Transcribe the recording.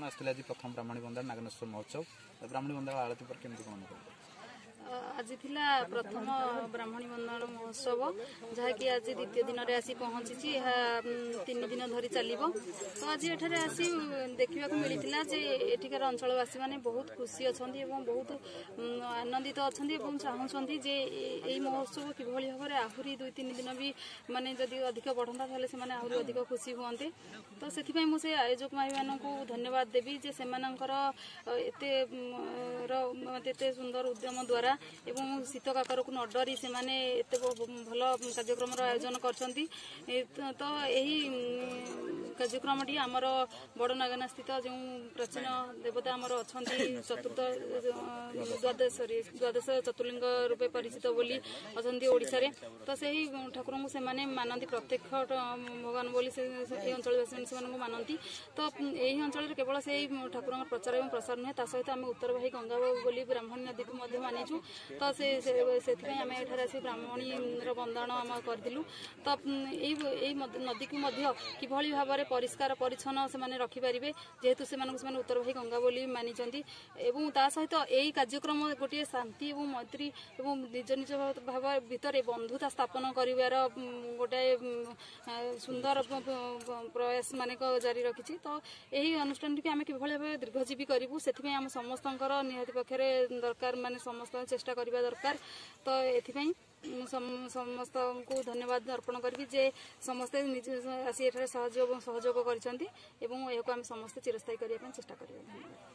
आसते आज प्रथम ब्राह्मणी बंदा नागनेश्वर महोत्सव ब्राह्मणी बंदा आरती पर केमती कौन आज थिला प्रथम ब्राह्मणी बंदन महोत्सव जहाँकि आज द्वितीय दिन में आसी पहुंची 3 दिन धरी चलो तो आज एठारे आसी देखा मिलता जे एठिकार अंचलवासी मैंने बहुत खुशी अच्छा बहुत आनंदित अच्छा चाहूँगी जे यही महोत्सव किभली भाव में आहरी 2-3 दिन भी माने जदि अधिक बढ़ता ताले से आहरी अधिक खुशी हुए तो से मुझे आयोजक भाई मानक धन्यवाद देवी जे सेमानंकर एते सुंदर उद्यम द्वारा एवं शीत काकर को न डरी से भल कार्यक्रम आयोजन करछंती तो यही कार्यक्रमटी आमर बड़नागाना स्थित जो प्राचीन देवता आमर अच्छा चतुर्थ द्वादश चतुर्लिंग रूपे परिचित बोली अच्छा ओडिशा रे तो सही ठाकुर को से मानती प्रत्यक्ष भगवान बोली अंचलवासी से मानती तो यही अंचल केवल से ठाकुर प्रचार और प्रसार नुहे सहित आम उत्तरवाही गंगा बोली ब्राह्मणी नदी को मानिचु तो से आम एठार ब्राह्मणी बंदन आम करूँ तो यही नदी को किभली भाव में परिष्कार परिच्छन्न से रखिपारे जेहेतु से उत्तरवाही गंगा बोली मानिचंती एवं ता सहित यही कार्यक्रम गोटे शांति और मैत्री और निज निज भाव भितर बंधुता स्थापन कर गोटे सुंदर प्रयास मानक जारी रखी तो यही अनुष्ठान टी आम किभली भाव दीर्घजीवी करूँ से आम समस्त निहत पक्षरे दरकार माने समस्त चेष्टा करबा दरकार तो एथिपई समस्त को धन्यवाद अर्पण करी जे समस्ते आसी सहयोग कर समस्ते चिरस्थायी करने चेष्टा करें। धन्यवाद।